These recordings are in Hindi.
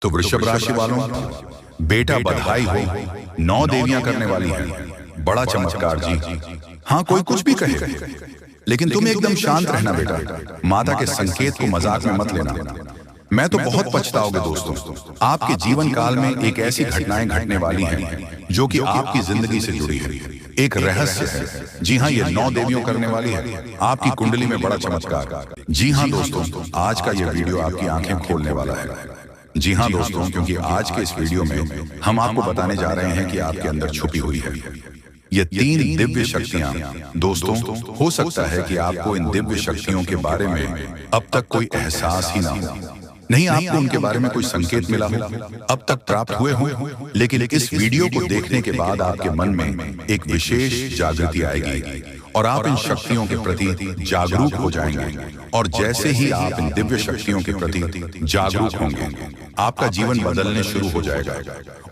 तो वृषभ राशि वालों, बेटा बधाई हो, 9 देवियां करने वाली हैं। बड़ा चमत्कार जी। हाँ, कोई कुछ भी कहे, लेकिन तुम एकदम शांत रहना बेटा। माता के संकेत को मजाक में मत लेना। मैं तो बहुत पछताओगे दोस्तों। आपके जीवन काल में एक ऐसी घटनाएं घटने वाली हैं जो कि आपकी जिंदगी से जुड़ी है। एक रहस्य है। जी हाँ, ये 9 देवियों करने वाली है। आपकी कुंडली में बड़ा चमत्कार। जी हाँ दोस्तों, आज का ये वीडियो आपकी आंखें खोलने वाला है। जी हाँ दोस्तों, क्योंकि आज के इस वीडियो में हम आपको बताने जा रहे हैं कि आपके अंदर छुपी हुई है ये 3 दिव्य शक्तियां। दोस्तों, हो सकता है कि आपको इन दिव्य शक्तियों के बारे में अब तक कोई एहसास ही ना हो। नहीं, आपको उनके बारे में कोई संकेत मिला हो, अब तक प्राप्त हुए हो, लेकिन इस वीडियो को देखने के बाद आपके मन में एक विशेष जागृति आएगी और आप इन शक्तियों के प्रति जागरूक हो जाएंगे। और जैसे ही आप इन दिव्य शक्तियों के प्रति जागरूक होंगे, आपका जीवन बदलने शुरू हो जाएगा।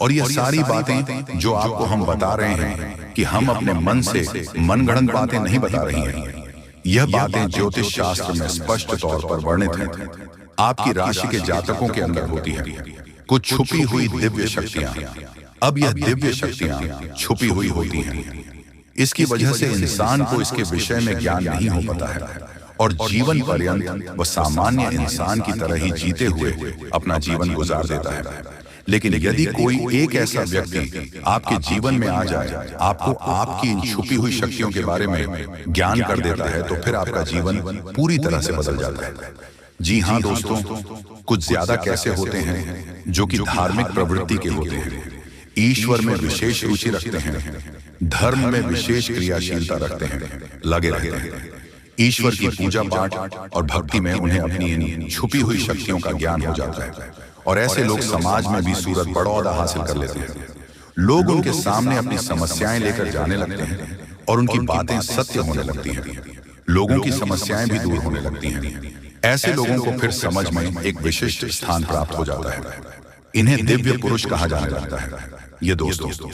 और ये सारी बातें जो आपको हम बता रहे हैं कि हम अपने मन से मनगढ़ंत बातें नहीं बता रही हैं। यह बातें ज्योतिष शास्त्र में स्पष्ट तौर पर वर्णित हैं। आपकी राशि के जातकों के अंदर होती है कुछ छुपी हुई दिव्य शक्तियां। अब यह दिव्य शक्तियां छुपी हुई होती हैं। इसकी वजह से इंसान को इसके विषय में ज्ञान नहीं हो पाता है और जीवन पर्यंत वह सामान्य इंसान की तरह ही जीते हुए अपना जीवन गुजार देता है। लेकिन यदि कोई एक ऐसा व्यक्ति आपके जीवन में आ जाए, आपको आपकी इन छुपी हुई शक्तियों के बारे में ज्ञान कर देता है, तो फिर आपका जीवन पूरी तरह से बदल जाता है। जी हाँ दोस्तों, कुछ ज्यादा कैसे होते हैं जो कि धार्मिक प्रवृत्ति के होते हैं, ईश्वर में विशेष रुचि रखते हैं, धर्म में विशेष क्रियाशीलता रखते हैं, लगे रहते हैं। ईश्वर की पूजा पाठ और भक्ति में उन्हें अपनी इन छुपी हुई शक्तियों का ज्ञान हो जाता है। और ऐसे लोग समाज में भी सूरत बड़ा ओहदा हासिल कर लेते हैं। लोग उनके सामने अपनी समस्याएं लेकर जाने लगते हैं और उनकी बातें सत्य होने लगती हैं। लोगों की समस्याएं भी दूर होने लगती हैं। ऐसे लोगों को फिर समझ में एक विशिष्ट स्थान प्राप्त हो जाता है। इन्हें दिव्य पुरुष कहा जाने लगता है। ये दोस्तों,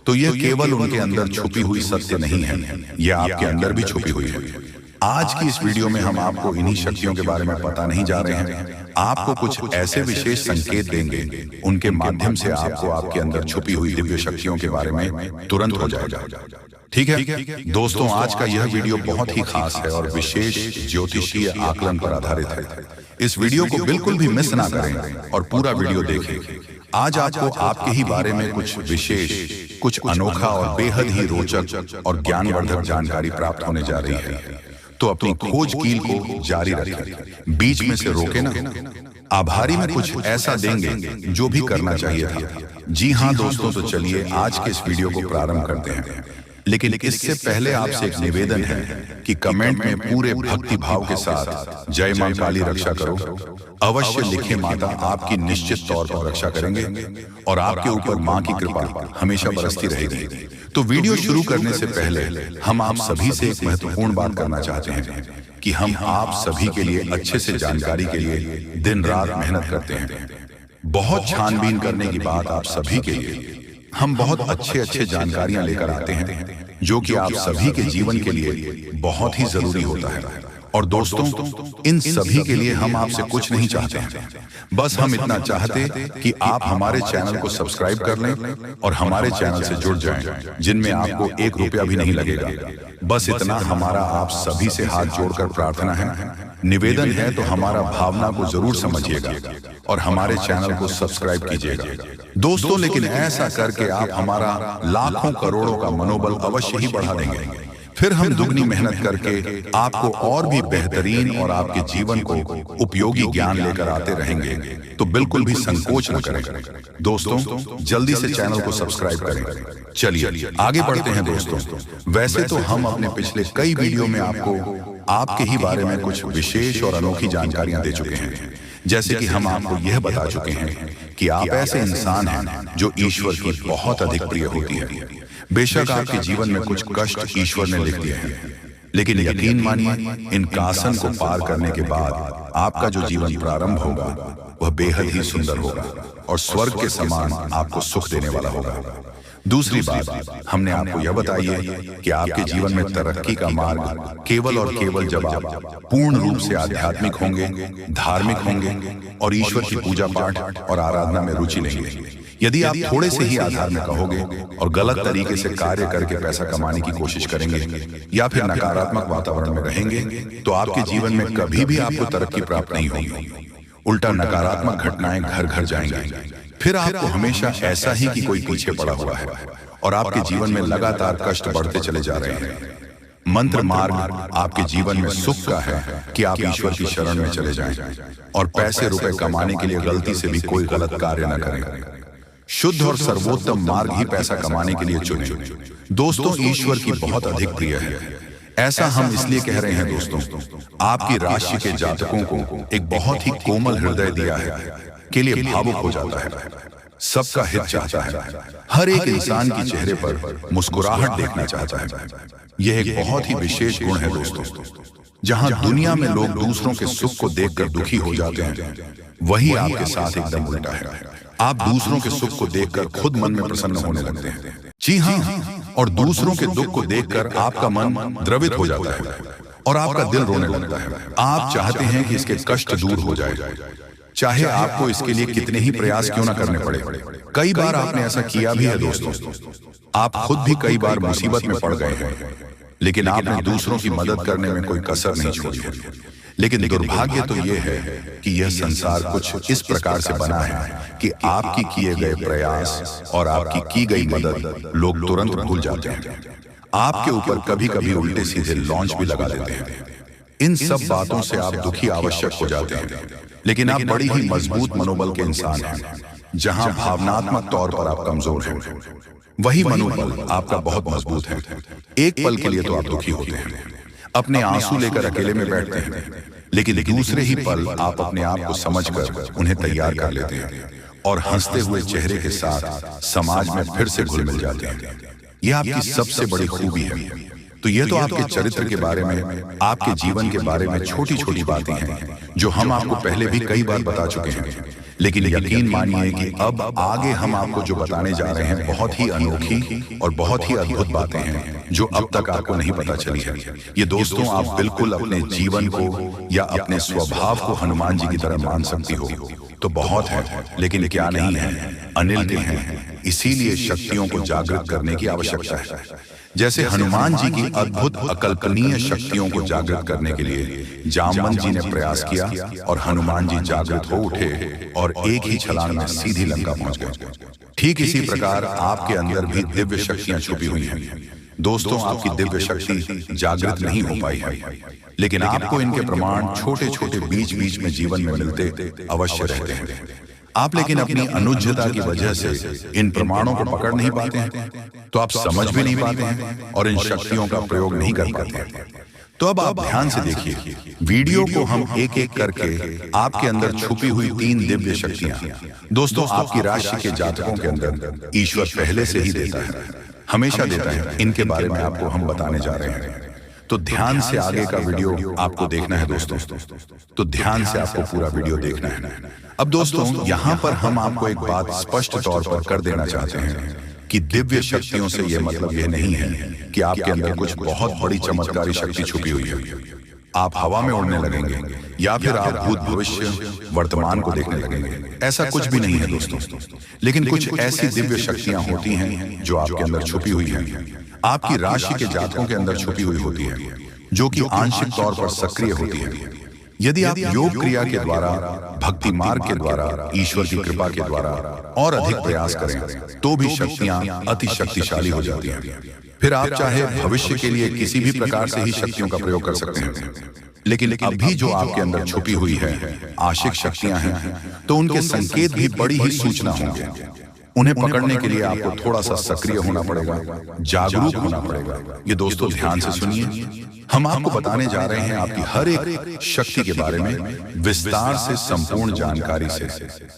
तो यह केवल उनके अंदर छुपी हुई सत्य नहीं है, यह आपके अंदर भी छुपी हुई है। आज की इस वीडियो में हम आपको इन्हीं शक्तियों के बारे में पता नहीं जा रहे हैं। आपको कुछ ऐसे विशेष संकेत देंगे, उनके माध्यम से आपको आपके अंदर छुपी हुई दिव्य शक्तियों के बारे में तुरंत हो जाएगा। ठीक है दोस्तों, आज का यह वीडियो बहुत ही खास है और विशेष ज्योतिषीय आकलन पर आधारित है। इस वीडियो को बिल्कुल भी मिस ना करें और पूरा वीडियो देखें। आज आपको आपके ही बारे में कुछ विशेष, कुछ अनोखा और बेहद ही रोचक और ज्ञानवर्धक जानकारी प्राप्त होने जा रही है। तो अपनी खोज कील को जारी रखें, बीच में से रोके ना। आभारी में कुछ ऐसा देंगे जो भी करना चाहिए था। जी हाँ दोस्तों, तो चलिए आज के इस वीडियो को प्रारंभ करते हैं। लेकिन इससे पहले आपसे एक निवेदन है कि कमेंट में पूरे भक्ति भाव के साथ जय मां काली रक्षा करो अवश्य लिखें। माता आपकी निश्चित तौर पर रक्षा करेंगे और आपके ऊपर मां की कृपा हमेशा बरसती रहेगी। तो वीडियो शुरू करने से पहले हम आप सभी से एक महत्वपूर्ण बात करना चाहते हैं कि हम आप सभी के लिए अच्छे से जानकारी के लिए दिन रात मेहनत करते हैं। बहुत छानबीन करने की बात आप सभी के लिए हम बहुत अच्छे जानकारियां लेकर आते हैं जो कि आप सभी के जीवन के लिए बहुत ही जरूरी होता है। और दोस्तों, इन सभी के लिए हम आपसे कुछ नहीं चाहते हैं, बस हम इतना चाहते कि आप हमारे चैनल को सब्सक्राइब कर लें और हमारे चैनल से जुड़ जाएं, जिनमें आपको 1 रुपया भी नहीं लगेगा। बस इतना हमारा आप सभी से हाथ जोड़कर प्रार्थना है, निवेदन है। तो हमारा भावना को जरूर समझिएगा और हमारे चैनल को सब्सक्राइब कीजिएगा दोस्तों। लेकिन ऐसा करके आप हमारा लाखों करोड़ों का मनोबल अवश्य ही बढ़ा देंगे। फिर हम दुगनी मेहनत करके आपको और भी बेहतरीन और आपके जीवन को उपयोगी ज्ञान लेकर आते रहेंगे। तो बिल्कुल भी संकोच न करें दोस्तों, जल्दी से चैनल को सब्सक्राइब करें। चलिए आगे बढ़ते हैं दोस्तों। वैसे तो हम अपने पिछले कई वीडियो में आपको आपके ही बारे में कुछ विशेष और अनोखी जानकारियां दे चुके हैं। जैसे कि हम आपको यह बता चुके हैं कि आप ऐसे इंसान हैं जो ईश्वर की बहुत अधिक प्रिय होती है। बेशक आपके जीवन में कुछ कष्ट ईश्वर ने लिख दिए हैं, लेकिन यकीन मानिए इन कासन को पार करने के बाद आपका जो जीवन प्रारंभ होगा वह बेहद ही सुंदर होगा और स्वर्ग के समान आपको सुख देने वाला होगा। दूसरी बात हमने आपको यह बताई है कि आपके जीवन में तरक्की का मार्ग केवल और केवल जब आप पूर्ण रूप से आध्यात्मिक होंगे, धार्मिक होंगे और ईश्वर की पूजा पाठ और आराधना में रुचि लेंगे। यदि आप थोड़े से ही आधार में कहोगे और गलत तरीके से कार्य करके पैसा कमाने की कोशिश करेंगे या फिर नकारात्मक वातावरण में रहेंगे तो आपके जीवन में कभी भी आपको तरक्की प्राप्त नहीं होगी। उल्टा नकारात्मक घटनाएं घर घर जाएंगी। फिर आपको हमेशा ऐसा ही कि कोई पीछे पड़ा हुआ है और आपके जीवन में लगातार कष्ट बढ़ते चले जा रहे हैं। मंत्र मार्ग आपके जीवन में सुख का है कि आप ईश्वर की शरण में चले जाएं और पैसे रुपए कमाने के लिए गलती से भी कोई गलत कार्य न करें। शुद्ध और सर्वोत्तम मार्ग ही पैसा कमाने के लिए चुनें। दोस्तों, ईश्वर की बहुत अधिक प्रिय है। ऐसा हम इसलिए कह रहे हैं दोस्तों, आपकी राशि के जातकों को एक बहुत ही कोमल हृदय दिया है के लिए भावुक हो जाता है, सबका हित चाहता है, हर एक इंसान के चेहरे पर मुस्कुराहट देखना चाहता है। यह एक बहुत ही विशेष गुण है दोस्तों। जहां दुनिया में लोग दूसरों के सुख को देखकर दुखी हो जाते हैं, वही आपके साथ एकदम उल्टा है। आप दूसरों के सुख को देखकर खुद मन में प्रसन्न होने लगते हैं। जी हाँ, और दूसरों के दुख को देखकर आपका मन द्रवित हो जाता है और आपका दिल रोने लगता है। आप चाहते हैं कि इसके कष्ट दूर हो जाए, चाहे आपको इसके लिए कितने ही प्रयास क्यों ना करने पड़े। कई बार आपने ऐसा किया भी है दोस्तों। आप खुद भी कई बार मुसीबत में पड़ गए हैं, लेकिन आपने दूसरों की मदद करने में कोई कसर नहीं छोड़ी है। लेकिन दुर्भाग्य तो यह है कि यह संसार कुछ इस प्रकार से बना है कि आपकी किए गए प्रयास और आपकी की गई मदद लोग तुरंत भूल जाते हैं। आपके ऊपर कभी कभी उल्टे सीधे लॉन्च भी लगा देते हैं। इन सब बातों से आप दुखी आवश्यक हो जाते हैं, लेकिन आप बड़ी ही मजबूत मनोबल के इंसान हैं। जहां भावनात्मक तौर पर आप कमजोर हैं, वही मनोबल आपका बहुत मजबूत है। एक पल के लिए तो आप दुखी होते हैं, अपने आंसू लेकर अकेले में बैठते हैं, लेकिन दूसरे ही पल आप अपने आप को समझकर उन्हें तैयार कर लेते हैं और हंसते हुए चेहरे के साथ समाज में फिर से घुल मिल जाते हैं। यह आपकी सबसे बड़ी खूबी है। तो यह तो आपके चरित्र के बारे में, आपके जीवन के बारे में छोटी छोटी बातें हैं जो हम आपको पहले भी कई बार बता चुके हैं। लेकिन यकीन मानिए कि अब आगे हम आपको जो बताने जा रहे हैं बहुत ही अनोखी और बहुत ही अद्भुत बातें हैं जो अब तक आपको नहीं पता चली है। ये दोस्तों, आप बिल्कुल अपने जीवन को या अपने स्वभाव को हनुमान जी की तरह मान सकती हो तो बहुत है, लेकिन क्या नहीं है, अनिल के हैं। इसीलिए शक्तियों को जागृत करने की आवश्यकता है। जैसे हनुमान जी की अद्भुत अकल्पनीय शक्तियों को जागृत करने के लिए जामवंत जी ने प्रयास किया और हनुमान जी जागृत हो उठे और एक ही छलांग में सीधी लंका पहुंच गए। ठीक इसी प्रकार आपके अंदर भी दिव्य शक्तियां छुपी हुई हैं। दोस्तों, आपकी दिव्य शक्ति जागृत नहीं हो पाई है, लेकिन आपको इनके प्रमाण छोटे छोटे बीच बीच में जीवन में मिलते अवश्य रहते हैं। आप लेकिन अपनी अनुज्ञता की वजह से इन प्रमाणों को पकड़ नहीं पाते हैं, तो आप समझ भी नहीं पाते हैं और इन शक्तियों का प्रयोग नहीं कर पाते हैं। तो अब आप ध्यान से देखिए, वीडियो को हम एक एक करके आपके अंदर छुपी हुई 3 दिव्य शक्तियां, दोस्तों आपकी राशि के जातकों के अंदर ईश्वर पहले से ही देता है, हमेशा देता है। इनके बारे में आपको हम बताने जा रहे हैं। तो ध्यान से आगे का वीडियो आपको देखना है दोस्तों, तो ध्यान से आपको पूरा वीडियो देखना है। अब दोस्तों, यहाँ पर हम आपको एक बात स्पष्ट तौर पर कर देना चाहते हैं कि दिव्य शक्तियों से यह मतलब यह नहीं है कि आपके अंदर कुछ बहुत बड़ी चमत्कारी शक्ति छुपी हुई है। आप हवा में उड़ने लगेंगे या फिर आप भूत भविष्य वर्तमान को देखने लगेंगे, ऐसा कुछ भी नहीं है दोस्तों। लेकिन कुछ ऐसी दिव्य शक्तियां होती हैं जो आपके अंदर छुपी हुई हैं, आपकी राशि के जातकों के अंदर छुपी हुई होती है, जो कि आंशिक तौर पर सक्रिय होती है। यदि आप योग क्रिया के द्वारा, भक्ति मार्ग के द्वारा, ईश्वर की कृपा के द्वारा और अधिक प्रयास करें तो भी शक्तियां अति शक्तिशाली हो जाती हैं। फिर आप चाहे भविष्य के लिए किसी भी प्रकार से ही शक्तियों का प्रयोग कर सकते हैं, लेकिन अभी जो आपके अंदर छुपी हुई है आशिक शक्तियां हैं, तो उनके संकेत भी बड़ी ही सूचना होंगे। उन्हें पकड़ने के लिए आपको थोड़ा सा सक्रिय होना पड़ेगा, जागरूक होना पड़ेगा। ये दोस्तों ध्यान से सुनिए, हम आपको बताने जा रहे हैं आपकी हर एक शक्ति के बारे में विस्तार से, संपूर्ण जानकारी से।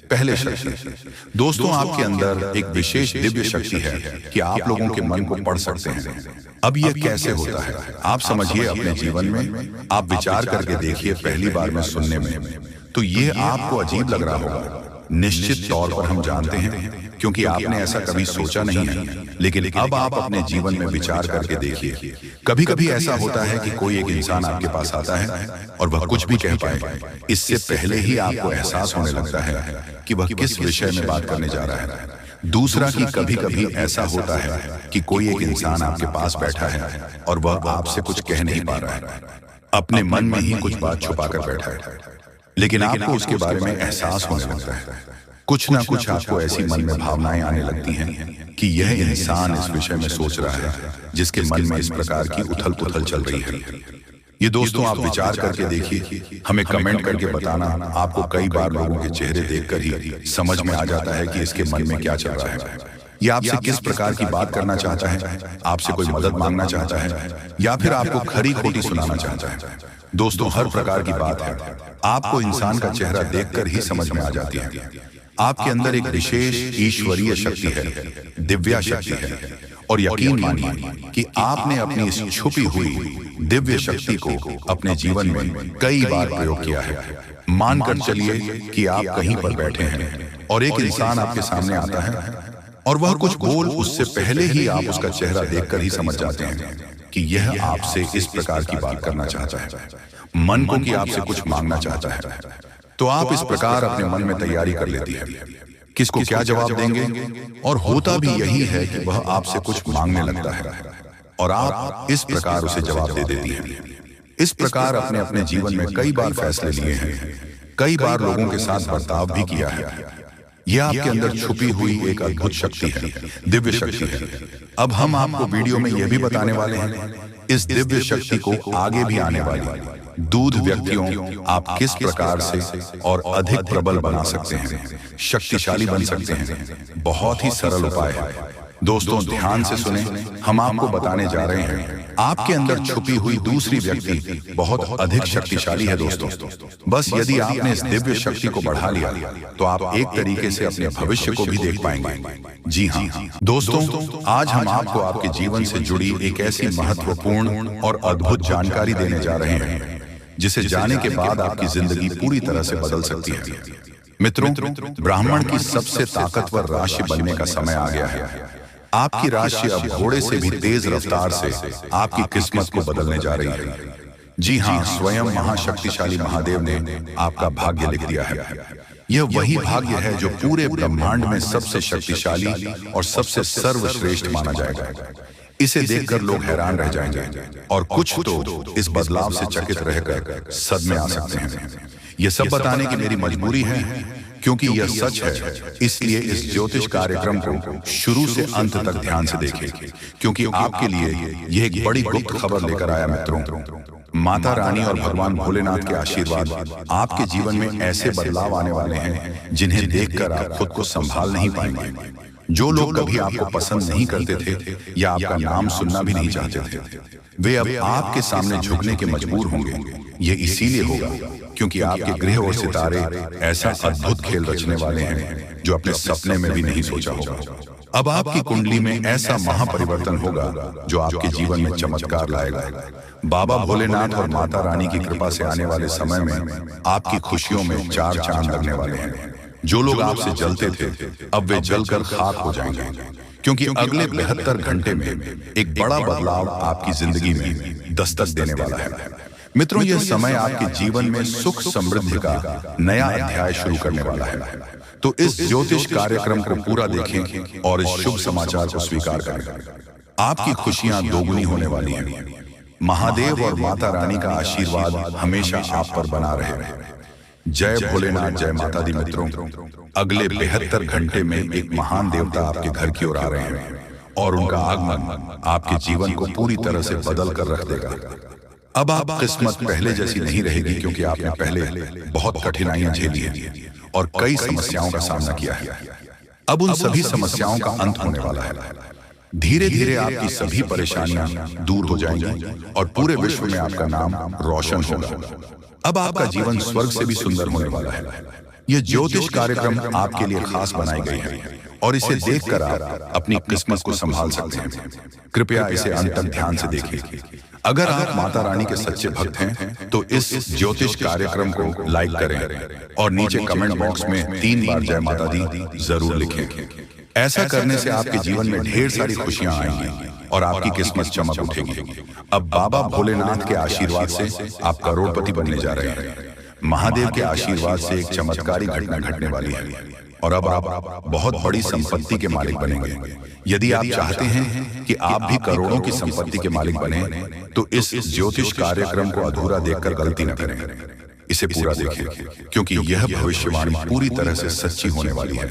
पहले शक्ति, दोस्तों आपके अंदर एक विशेष दिव्य शक्ति है कि आप लोगों के मन को पढ़ सकते हैं। अब यह कैसे होता है आप समझिए अपने जीवन में, आप विचार करके देखिए। पहली बार में सुनने में तो ये आपको अजीब लग रहा होगा। निश्चित तौर पर हम जानते हैं, क्योंकि आपने ऐसा कभी सोचा नहीं है। लेकिन अब आप अपने जीवन में विचार करके देखिए, कभी कभी ऐसा होता है कि कोई एक इंसान आपके पास आता है और वह कुछ भी कह पाए, इससे पहले ही आपको एहसास होने लगता है कि वह किस विषय में बात करने जा रहा है। दूसरा कि कभी कभी ऐसा होता है कि कोई एक इंसान आपके पास बैठा है और वह आपसे कुछ कह नहीं पा रहा है, अपने मन में ही कुछ बात छुपा कर बैठा है, लेकिन आपको उसके बारे में एहसास होने लगता है। कुछ ना कुछ आपको ऐसी मन में भावनाएं आने लगती हैं कि यह इंसान इस विषय में सोच रहा है, जिसके मन में इस प्रकार की उथल पुथल चल रही है। ये दोस्तों, आप विचार करके देखिए, हमें कमेंट करके बताना। आपको कई बार लोगों के चेहरे देखकर ही समझ में आ जाता है कि इसके मन में क्या चल रहा है। ये आपसे किस प्रकार की बात करना चाहता है, आपसे कोई मदद मांगना चाहता है, या फिर आपको खरी खोटी सुनाना चाहता है। दोस्तों, हर प्रकार की बात है, आपको इंसान का चेहरा देखकर ही समझ में आ जाती है। आपके अंदर एक विशेष ईश्वरीय शक्ति है, दिव्या शक्ति है, और यकीन मानिए कि आपने अपनी इस छुपी हुई दिव्य शक्ति को अपने जीवन में कई बार प्रयोग किया है। मानकर चलिए कि आप कहीं पर बैठे हैं और एक इंसान आपके सामने आता है और वह कुछ बोल उससे पहले ही आप उसका चेहरा देखकर ही समझ जाते हैं कि यह आपसे इस प्रकार की बात करना चाहता है, मन को कि आपसे कुछ मांगना चाहता है। तो आप इस प्रकार अपने मन में तैयारी कर लेती है, किसको क्या जवाब देंगे, और होता भी यही है कि वह आपसे कुछ मांगने लगता है और आप इस प्रकार उसे जवाब दे देती हैं। इस प्रकार अपने अपने जीवन में कई बार फैसले लिए हैं, कई बार लोगों के साथ बर्ताव भी किया है। यह आपके अंदर छुपी हुई एक अद्भुत शक्ति है, दिव्य शक्ति है। अब हम आपको वीडियो में यह भी बताने वाले हैं, इस दिव्य शक्ति को आगे भी आने वाली दूध व्यक्तियों आप किस प्रकार से और अधिक प्रबल बना सकते हैं, शक्तिशाली बन सकते हैं। बहुत ही सरल उपाय है। दोस्तों, ध्यान से सुने, हम आपको बताने जा रहे हैं आपके अंदर छुपी हुई दूसरी व्यक्ति बहुत अधिक शक्तिशाली है। दोस्तों, बस यदि आपने इस दिव्य शक्ति को बढ़ा लिया तो आप एक तरीके से अपने भविष्य को भी देख पाएंगे। जी हाँ दोस्तों, आज हम आपको आपके जीवन से जुड़ी एक ऐसी महत्वपूर्ण और अद्भुत जानकारी देने जा रहे हैं जिसे जाने के बाद आपकी जिंदगी पूरी तरह से बदल सकती है। मित्रों, ब्राह्मण की सबसे ताकतवर राशि बनने का समय आ गया है। आपकी राशि अब घोड़े से भी तेज रफ्तार से आपकी किस्मत को बदलने जा रही है। जी हाँ, स्वयं महाशक्तिशाली महादेव ने आपका भाग्य लिख दिया है। यह वही भाग्य है जो पूरे ब्रह्मांड में सबसे शक्तिशाली और सबसे सर्वश्रेष्ठ माना जाएगा। इसे देखकर लोग हैरान रह जाएंगे और कुछ तो इस बदलाव से चकित रहकर सदमे आ सकते हैं। यह सब बताने की मेरी मजबूरी है, क्योंकि यह सच है। इसलिए इस ज्योतिष कार्यक्रम को शुरू से अंत तक ध्यान से देखें, क्योंकि आपके लिए यह एक बड़ी गुप्त खबर लेकर आया। मित्रों, माता रानी और भगवान भोलेनाथ के आशीर्वाद आपके जीवन में ऐसे बदलाव आने वाले हैं जिन्हें देखकर आप खुद को संभाल नहीं पाएंगे। जो लोग कभी आपको पसंद नहीं करते थे या आपका नाम सुनना भी नहीं चाहते थे, वे अब आपके सामने झुकने के मजबूर होंगे। ये इसीलिए होगा क्योंकि आपके ग्रह और सितारे ऐसा अद्भुत खेल रचने वाले हैं जो अपने सपने में भी नहीं सोचा होगा। अब आपकी कुंडली में ऐसा महापरिवर्तन होगा जो आपके जीवन में चमत्कार लाएगा। बाबा भोलेनाथ और माता रानी की कृपा से आने वाले समय में आपकी खुशियों में चार चांद लगने वाले हैं। जो लोग आपसे जलते थे अब वे जलकर खाक हो जाएंगे, क्योंकि अगले 72 घंटे में एक बड़ा बदलाव आपकी जिंदगी में दस्तक देने वाला है। मित्रों, यह समय आपके जीवन में सुख समृद्धि का नया अध्याय शुरू करने वाला है। तो इस ज्योतिष कार्यक्रम को पूरा देखें और इस शुभ समाचार को स्वीकार करें। आपकी खुशियां दोगुनी होने वाली हैं। महादेव और माता रानी का आशीर्वाद हमेशा आप पर बना रहे। जय भोलेनाथ, जय माता दी। मित्रों, अगले 72 घंटे में एक महान देवता आपके घर की ओर आ रहे हैं और उनका आगमन आपके जीवन को पूरी तरह से बदल कर रख देगा। अब आप किस्मत पहले जैसी नहीं रहेगी, क्योंकि आपने पहले बहुत कठिनाइयां झेली हैं और कई समस्याओं का सामना किया है। अब उन सभी समस्याओं का अंत होने वाला है। धीरे धीरे आपकी सभी परेशानियां दूर हो जाएंगी और पूरे विश्व में आपका नाम रोशन होगा। अब आपका जीवन स्वर्ग से भी सुंदर होने वाला है। यह ज्योतिष कार्यक्रम आपके लिए खास बनाई गई है और इसे देखकर आप अपनी किस्मत को संभाल सकते हैं। कृपया इसे अंत तक ध्यान से देखें। अगर आप माता रानी के सच्चे भक्त हैं तो इस ज्योतिष कार्यक्रम को लाइक करें और नीचे कमेंट बॉक्स में 3 बार जय माता दी जरूर लिखें। ऐसा करने से आपके जीवन में ढेर सारी खुशियां आएंगी और आपकी किस्मत चमक उठेगी। अब बाबा भोलेनाथ के आशीर्वाद से आप करोड़पति बनने जा रहे हैं। महादेव के आशीर्वाद से एक चमत्कारी घटना घटने वाली है और अब आप बहुत बड़ी संपत्ति के मालिक बनेंगे। यदि आप चाहते हैं कि आप भी करोड़ों की संपत्ति के मालिक बने तो इस ज्योतिष कार्यक्रम को अधूरा देखकर गलती न करें, इसे पूरा देखें, क्योंकि यह भविष्यवाणी पूरी तरह से सच्ची होने वाली है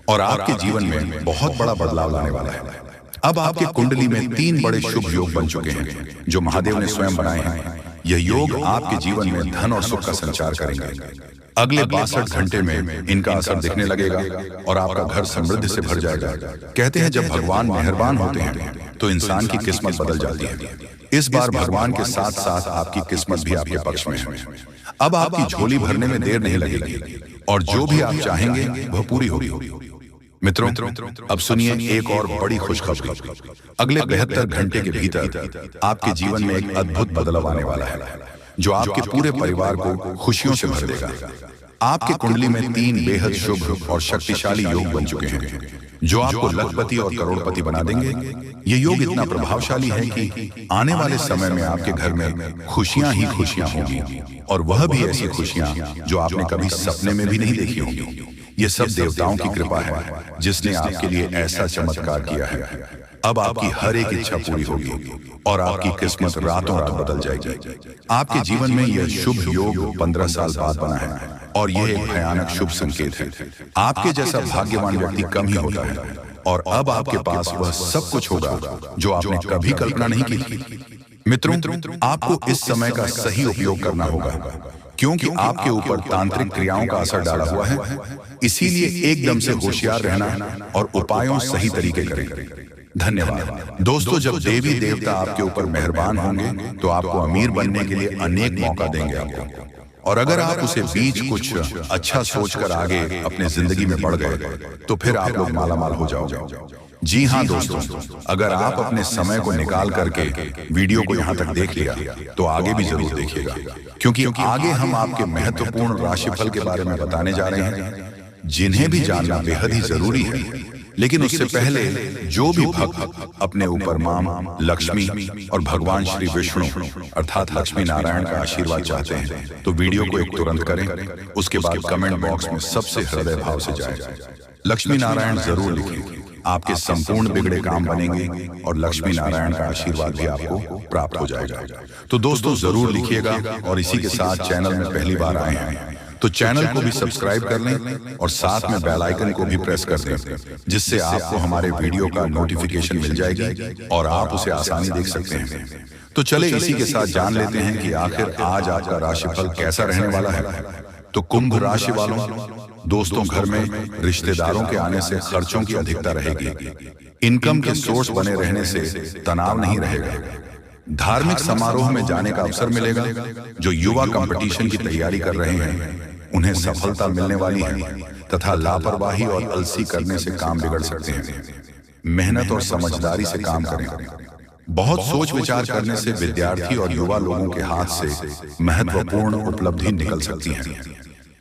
और आपके जीवन में बहुत बड़ा बदलाव लाने वाला है। अब आपके कुंडली में 3 बड़े शुभ योग बन चुके हैं जो महादेव ने स्वयं बनाए हैं। यह योग आपके जीवन में धन और सुख का संचार करेंगे। अगले 62 घंटे में इनका असर दिखने लगेगा और आपका घर समृद्धि से भर जाएगा। कहते हैं जब भगवान मेहरबान होते हैं तो इंसान की किस्मत बदल जाती है। इस बार भगवान के साथ साथ आपकी किस्मत भी आपके पक्ष में है। अब आपकी झोली भरने में देर नहीं लगेगी और जो भी आप चाहेंगे वह पूरी होगी। मित्रों, अब सुनिए एक और बड़ी खुशखबरी। अगले 72 घंटे के भीतर आपके जीवन में एक अद्भुत बदलाव आने वाला है जो आपके पूरे परिवार को खुशियों से भर देगा। आपके कुंडली में 3 बेहद शुभ और शक्तिशाली योग बन चुके हैं जो आपको लखपति और करोड़पति बना देंगे। ये योग इतना प्रभावशाली है कि आने वाले समय में आपके घर में खुशियां ही खुशियां होंगी और वह भी ऐसी खुशियां जो आपने कभी सपने में भी नहीं देखी होंगी। ये सब देवताओं की कृपा है जिसने आपके लिए ऐसा चमत्कार किया है। अब आपकी हर एक इच्छा पूरी होगी और आपकी किस्मत रातों रात बदल जाएगी। आपके जीवन में यह शुभ योग 15 साल बाद बना है और यह एक भयानक शुभ संकेत है। आपके जैसा भाग्यवान व्यक्ति कम ही होता है और अब आपके पास वह सब कुछ होगा जो आपने कभी कल्पना नहीं की थी। मित्रों, आपको इस समय का सही उपयोग करना होगा क्योंकि आपके ऊपर तांत्रिक क्रियाओं का असर डाला हुआ है। इसीलिए एकदम से होशियार रहना और उपायों सही तरीके करें। धन्यवाद दोस्तों। जब देवी देवता आपके ऊपर मेहरबान होंगे तो आपको अमीर बनने के लिए अनेक मौका देंगे आपको, और अगर आप उसे बीच कुछ अच्छा सोचकर आगे अपने जिंदगी में बढ़ गए तो फिर आप लोग मालामाल हो जाओगे। जी हाँ दोस्तों, अगर आप अपने समय को निकाल करके वीडियो को यहाँ तक देख लिया तो आगे भी जरूर देखिएगा, क्योंकि आगे हम आपके महत्वपूर्ण राशिफल के बारे में बताने जा रहे हैं जिन्हें भी जानना बेहद ही जरूरी है। लेकिन उससे पहले जो भी भक्त अपने ऊपर मां लक्ष्मी और भगवान श्री विष्णु अर्थात लक्ष्मी नारायण का आशीर्वाद चाहते हैं तो वीडियो को एक तुरंत करें। उसके बाद कमेंट बॉक्स में सबसे हृदय भाव से जाए लक्ष्मी नारायण जरूर लिखें। आपके संपूर्ण बिगड़े काम बनेंगे और लक्ष्मी नारायण का आशीर्वाद भी आपको प्राप्त हो जाएगा। तो दोस्तों जरूर लिखिएगा और इसी के साथ चैनल में पहली बार आए हैं तो चैनल को भी सब्सक्राइब कर लें और साथ में बेल आइकन को भी प्रेस कर दें, जिससे आपको हमारे वीडियो का नोटिफिकेशन मिल जाएगी और आप उसे आसानी देख सकते हैं। तो चले इसी के साथ जान लेते हैं कि आखिर आज आपका राशिफल कैसा रहने वाला है। तो कुंभ राशि वालों, दोस्तों घर में रिश्तेदारों के आने से खर्चों की अधिकता रहेगी। इनकम के सोर्स बने रहने से तनाव नहीं रहेगा। धार्मिक समारोह में जाने का अवसर मिलेगा। जो युवा कंपटीशन की तैयारी कर रहे हैं उन्हें सफलता मिलने वाली है तथा लापरवाही और अलसी करने से काम बिगड़ सकते हैं। मेहनत और समझदारी से काम करें। बहुत सोच विचार करने से विद्यार्थी और युवा लोगों के हाथ से महत्वपूर्ण उपलब्धि निकल सकती है।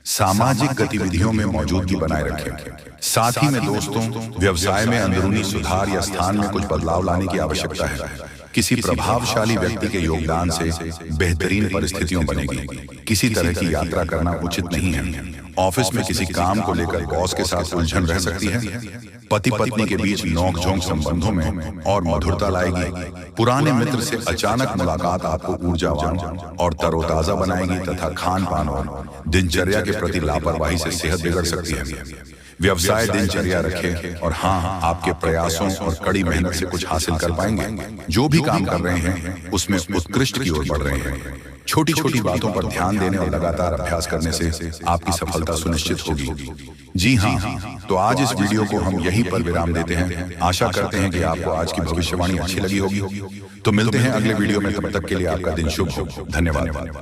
सामाजिक गतिविधियों में मौजूदगी बनाए रखें। साथ ही में दोस्तों व्यवसाय में अंदरूनी सुधार या स्थान में कुछ बदलाव लाने की आवश्यकता है। किसी प्रभावशाली व्यक्ति के योगदान से बेहतरीन परिस्थितियों बनेगी। किसी तरह की यात्रा करना उचित नहीं है। ऑफिस में किसी काम को लेकर बॉस के साथ उलझन रह सकती है। पति पत्नी के बीच नोकझोंक संबंधों में और मधुरता लाएगी। पुराने मित्र से अचानक मुलाकात आपको ऊर्जावान और तरोताजा बनाएगी तथा खान पान और दिनचर्या के प्रति लापरवाही से सेहत बिगड़ सकती है। व्यवसाय दिनचर्या रखें और हाँ, आपके प्रयासों और कड़ी मेहनत से कुछ हासिल कर पाएंगे। जो भी काम कर रहे हैं उसमें उत्कृष्ट की ओर बढ़ रहे हैं। छोटी छोटी बातों पर ध्यान देने और लगातार अभ्यास करने से आपकी सफलता सुनिश्चित होगी। जी हाँ, तो आज इस वीडियो को हम यहीं पर विराम देते हैं। आशा करते हैं कि आपको आज की भविष्यवाणी अच्छी लगी होगी। तो मिलते हैं अगले वीडियो में, तब तक के लिए आपका दिन शुभ हो। धन्यवाद।